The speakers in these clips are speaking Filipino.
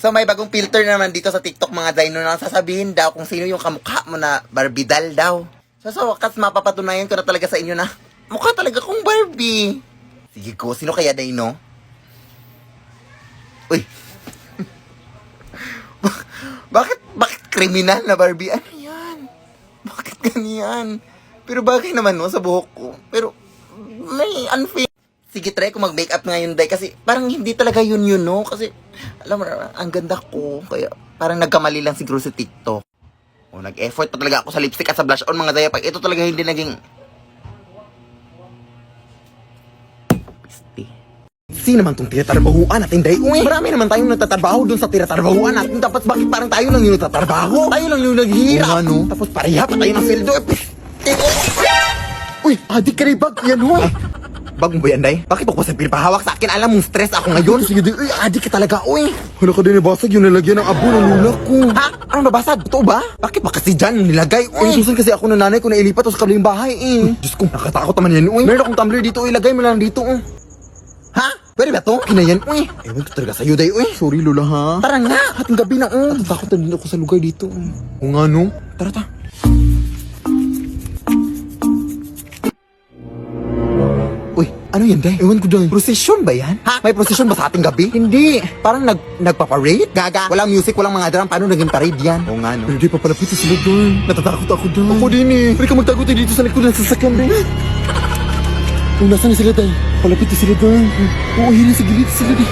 So may bagong filter naman dito sa TikTok mga Dino na sasabihin daw kung sino yung kamukha mo na Barbie doll daw. So sa wakas mapapatunayan ko na talaga sa inyo na mukha talaga kong Barbie. Sige ko, sino kaya Dino? Uy. Bakit kriminal na Barbie? Ano yan? Bakit ganyan? Pero bagay naman no sa buhok ko. Pero may unfair. Sige, try ko mag-makeup ngayon, Day. Kasi parang hindi talaga yun, no? Kasi, alam mo, ang ganda ko. Kaya parang nagkamali lang siguro sa TikTok. O, nag-effort pa talaga ako sa lipstick at sa blush on, mga Day. Pag ito talaga hindi naging... Sino naman itong tinatarbahuan natin, Day? Uy, marami naman tayong natatarbaho dun sa tinatarbahuan natin. Tapos bakit parang tayo lang yung natatarbaho? Tayo lang yung naghihirap. Ano? Tapos pareha pa tayo ng sweldo. Uy, adik ka rin bag. Yan, ho. Bag mo ba yan, Day? Bakit ako sa pinapahawak sa akin? Alam mong stress ako ngayon. Sige, Day. Uy, adik ka talaga, uy. Hala ka din nabasag yung nalagyan ng abo ng lula ko. Ha? Anong nabasag? Totoo ba? Bakit ba kasi dyan nilagay, uy? Inutusan kasi ako ng nanay ko na ilipat o sa kabilang bahay, Diyos ko, nakatakot naman yan, uy. Meron akong tumbler dito, uy. Lagay mo lang dito, uy. Ha? Pwede ba to? Kinayan, uy. Ewan ko talaga sa'yo, Day, uy. Sorry, Lola, ha? Tara nga. Hating gabi na, uy. Natatakot na din ako sa lugar dito. O nga, no? Tara, tara. Uy, ano yan, Day? Ewan ko, Day. Prosesyon ba yan? Ha? May prosesyon ba sa ating gabi? Hindi. Parang nagpa-parade? Gaga. Walang music, walang mga drum. Paano naging parade yan? Oo nga, no? Pero di pa palapit sa sila, Day. Natatakot ako, Day. Ako din, eh. Pwede ka magtago tayo dito sa likod ng sasakyan, Day. O, nasaan na sila, Day? Palapit na sila, Day. Oo, yun sa gilid sila, Day.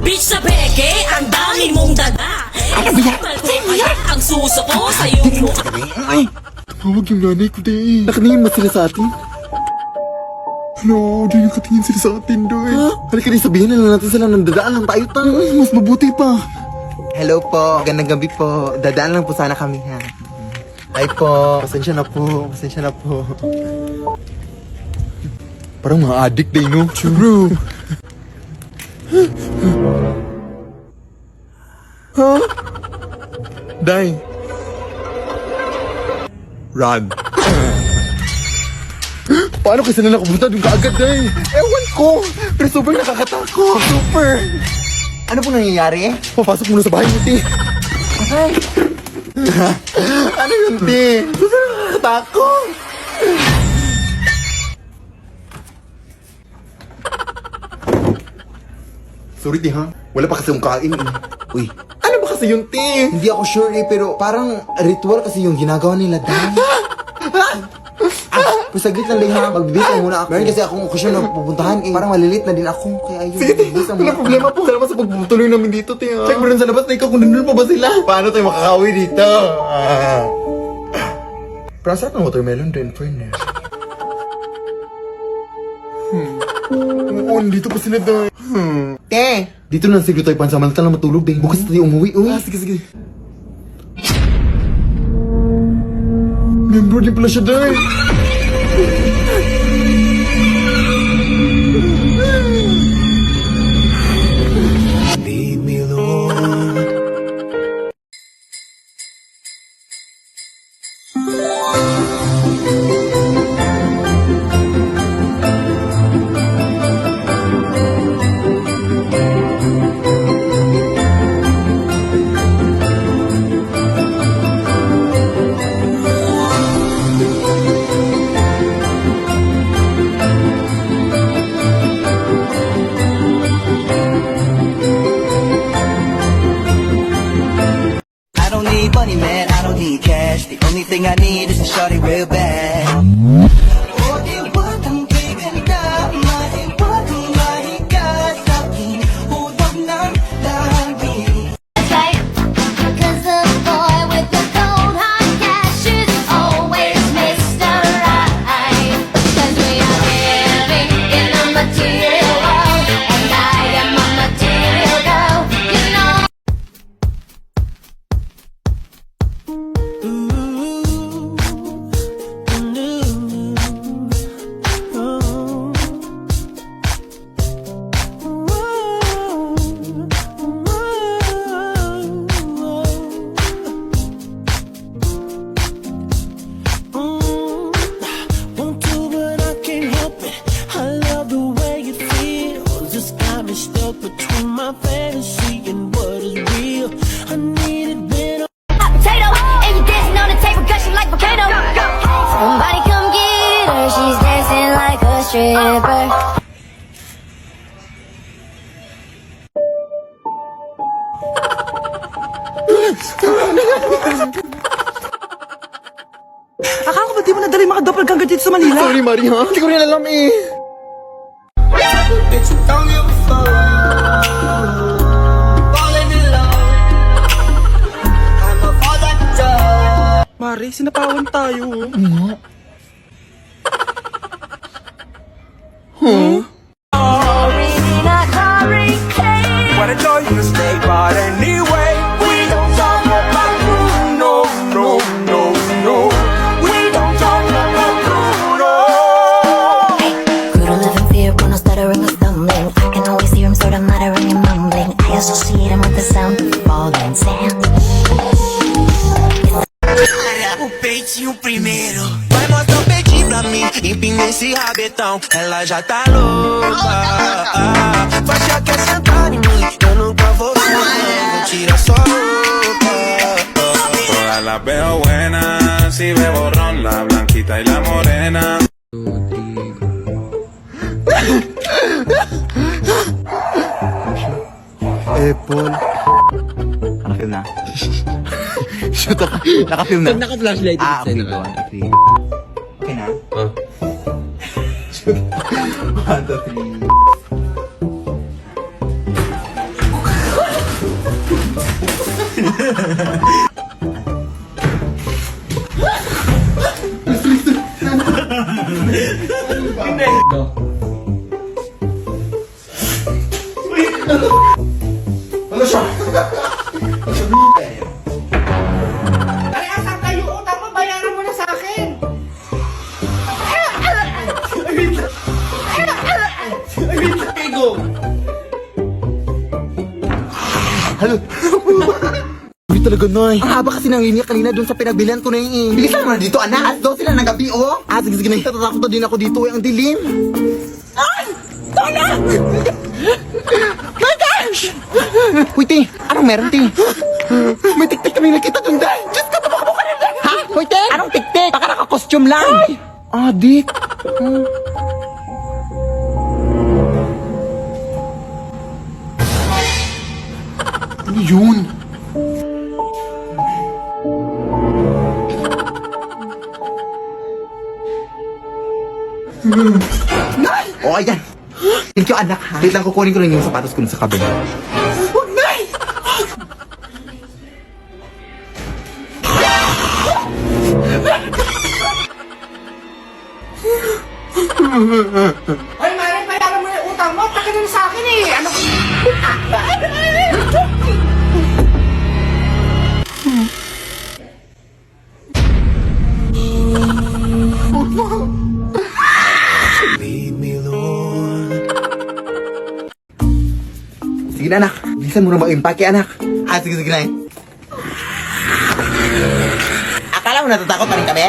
Bitch sa peke, ang dami mong daga. Ano ba yan? Ang suso ko sa iyong mukha. Ay! Tumawag yung nanay ko, Day. Nakaningin ba sila sa atin? Hello, Day, nakatingin sila sa atin, Day. Halika rin, sabihin na lang natin sila nang dadaan lang tayo, ta. Mas mabuti pa. Hello po. Gandang gabi po. Dadaan lang po sana kami, ha? Hi po. Pasensya na po, pasensya na po. Parang mga addict, Day, no? True. Ha? Day. Run. Paano kasi na nakapunta doon kaagad, Day? Ewan ko. Pero super nakakatakot. Super. Ano po nangyayari? Papasok muna sa bahay mo, Ti. Ay. Ano yun, Ti? Super nakakatakot. Sorry, Ti, ha? Wala pa kasi yung kain, eh. Uy. Ano ba kasi yun, Ti? Hindi ako sure, eh. Pero parang ritual kasi yung ginagawa nila, Day. Pasaglit lang, Day, ha? Magbibis lang muna ako. Meron kasi akong okasyon na pupuntahan, eh. Parang malilit na din ako. Kaya ayun. Sige, Ti. Wala problema po. Salamat sa pagputuloy namin dito, Ti, ha? Check mo rin sa labas na ikaw kung nandun pa ba sila. Paano tayo makakawi dito? Pero sarap ng watermelon din, fairness. Oo, dito pa sila, Day. Te! Dito na siguro tayo pansamantala matulog, Day. Bukas tayo umuwi, uy. Sige, sige. Member din pala siya, Day. Leave me alone. I don't need money, man, I don't need cash. The only thing I need is a shorty real bad. Cause the boy with the cold hard cash is always Mr. Right. 'Cause we are living in a material world, and I am a material girl, you know. my fantasy and what is real. I need it when hot potato, and you dancing on the table, gushing like volcano. Somebody come get her, she's dancing like a stripper. Akala ko ba di mo nadali mga doppelganger dito sa Manila? Sorry, Mari, ha? Hindi ko rin alam eh. Mari, sinapawan tayo. Not hurricane. But I know you stay, but anyway, we don't talk about Bruno, no, no, no. We don't talk about Bruno. Couldn't live in fear, Bruno stuttering or stumbling. I can always hear him sort of muttering and mumbling. I associate him with the sound of falling sand. O peitinho primeiro. Vai mostrar o peitinho pra mim. Empina esse rabetão. Ela já tá louca. Faixa quer sentar em mim. Eu nunca vou ver. Tira sua roupa. Todas las veo buenas, si ve borrón, la blanquita y la morena. Apple. Nakafilm na. Shoot ako. Nakafilm na. Naka-flashlight. Okay, go. Okay. Okay na? One, two, three. Ano siya? Ay, asan kayo? Utang mo, bayaran mo na sa akin. Halo? Hindi talaga, Nay. Ang haba kasi nangingiyak kanina doon sa pinagbilihan ko na yung bilisan mo na dito, anak. At doon sila ng gabi, oh. Sige, sige, Nay. Natatakot na din ako dito, eh. Ang dilim. Uy, Ti. Anong meron, Ti? May tiktik kami nakita doon, Day. Diyos ka, tumakbo ka na, Day. Ha? Hoy, Te? Anong tiktik? Baka naka-costume lang. Adik. Ano yun? O, ayan. Thank you, anak, ha? Wait lang, kukunin ko lang yung sapatos ko sa kabila. Huwag, Day! Ay, Mari, bayaran mo yung utang mo. Taka na sa akin eh. Ano? Leave me alone. Sige na, anak. Bilisan mo na mag-impake, anak. Sige, sige na. Akala mo natatakot pa rin kami?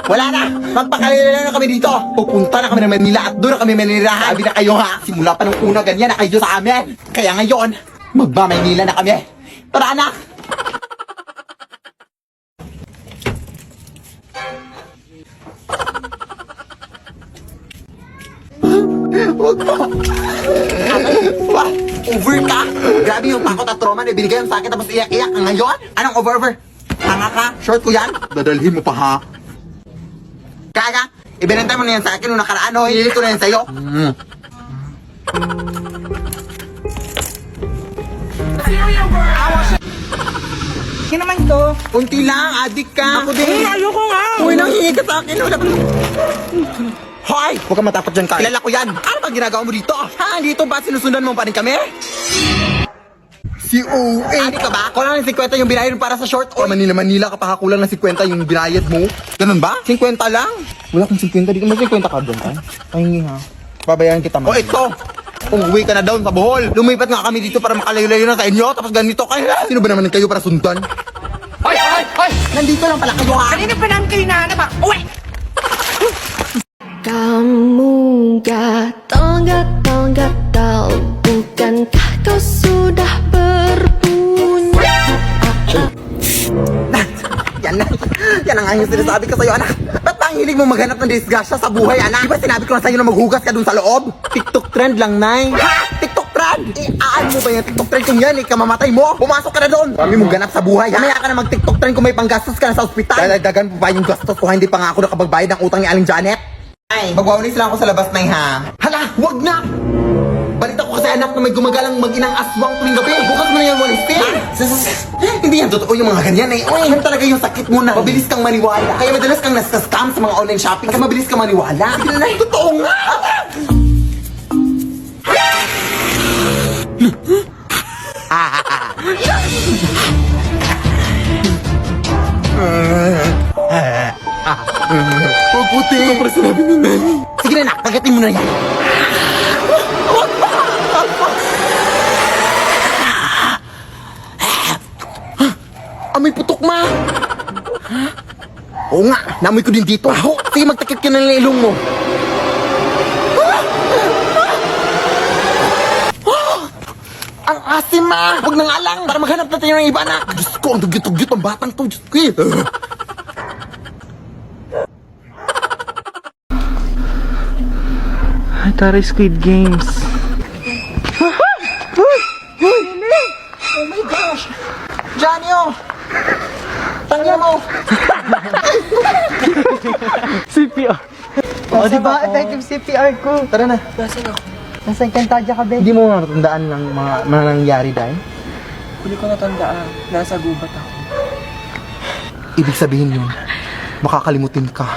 Wala na! Magpakalila na kami dito! Pupunta na kami ng Manila at doon na kami manirahan! Sabi na kayo, ha! Simula pa nung una ganyan na kayo sa amin! Kaya ngayon, magma-Manila na kami! Tara, anak! Huwag mo! What? Over ka? Grabe yung takot at trauma na ibinigay mo sa akin tapos iyak-iyak ka ngayon? Anong over? Tanga ka? Short ko yan? Dadalhin mo pa, ha? Kaya, ibinantay mo na yan sa akin nung nakaraan, o hindi ko na yan sa'yo. Yan naman to. Unti lang, adik ka. Ako din. Ayoko nga. Uy, nanghingi ka sa akin. Wala pa. Hoy! Huwag ka matakot dyan, Carl. Kilala ko yan. Ano ba ginagawa mo dito? Ha? Dito ba sinusundan mo pa rin kami? Si OA. Adik ka ba? Kulang ng 50 yung binayad para sa short o Manila ka pa, kulang ng 50 yung binayad mo. ganun ba? 50 lang? Wala kang 50 dito. May 50 ka doon, ay? Pahingi, ha? Babayaran kita, O ito, umuwi ka na down sa Bohol. Lumipat nga kami dito para makalayo-layo na sa inyo. Tapos ganito kayo. Sino ba naman kayo para sundan? Hoy, hoy, hoy! Nandito lang pala kayo, ha? Kanina pa namin kayo nahanap ha? Uwi! Kamu gak tahu bukankah kau sinasabi ko sa'yo, anak. Ba't ba ang hilig mo maghanap ng disgrasya sa buhay, anak? Di ba sinabi ko na sa'yo na maghugas ka dun sa loob? TikTok trend lang, Nay. Ha? TikTok trend? Aan mo ba yung TikTok trend kung yan, kamamatay mo? Pumasok ka na doon. Kami mong ganap sa buhay. Mamaya ka na mag-TikTok trend kung may panggastos ka na sa ospital. Dadagdagan pa yung gastos kung hindi pa nga ako nakapagbayad ng utang ni Aling Janet. Ay, magwawalis lang ako sa labas, Nay, ha? Hala, wag na! Balita ko kasi anak na may gumagalang mag-inang aswang tuwing gabi. Bukas mo na yan walisin. Hindi yan totoo yung mga ganyan eh. Uy, yan talaga yung sakit mo na. Mabilis kang maniwala. Kaya madalas kang nasa-scam sa mga online shopping. Kaya mabilis kang maniwala. Sige na, totoo nga. Huwag puti. Para sinabi ni Nay. Sige na, nak. Kagatin mo na yan. Amoy putok, ma! Oo nga, namoy ko din dito. Sige, magtakip ka na ng ilong mo. Ang asim, ma! Huwag na nga lang, para maghanap natin ng iba, na. Diyos ko, ang dugyot-dugyot ang batang to. Diyos ko, Atari Squid Games. Oh my gosh! Johnny, oh! Tangin mo! CPR. O, di ba? Effective CPR ko. Tara na. Nasa Encantadia ka, be? Hindi mo natandaan ng mga nangyari dahil? Hindi ko natandaan. Nasa gubat ako. Ibig sabihin yun, makakalimutin ka.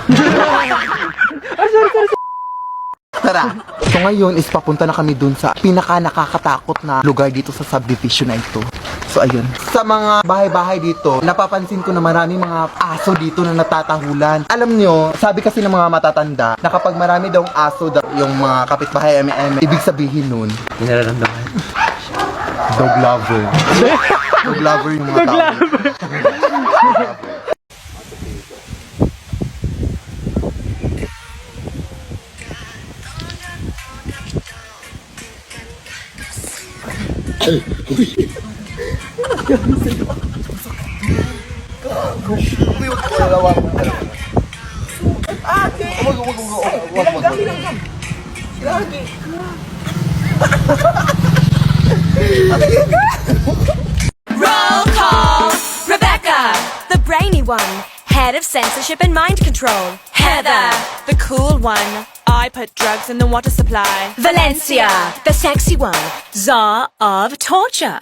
Tara. So ngayon is papunta na kami dun sa pinaka nakakatakot na lugar dito sa subdivision na ito. So ayun. Sa mga bahay-bahay dito, napapansin ko na marami mga aso dito na natatahulan. Alam nyo, sabi kasi ng mga matatanda na kapag marami daw aso yung mga kapitbahay ibig sabihin nun, Nararamdaman. dog lover. Dog lover yung mga tao. Roll call. Rebecca, the brainy one. Head of censorship and mind control. Heather, the cool one. I put drugs in the water supply. Valencia, the sexy one. Czar of torture.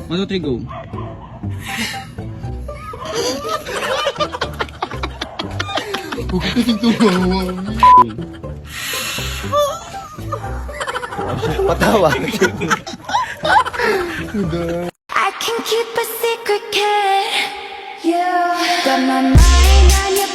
One, two, three, go. Huwag ka kasing tumawa. Patawa. I can keep a secret, kid. You got my mind on your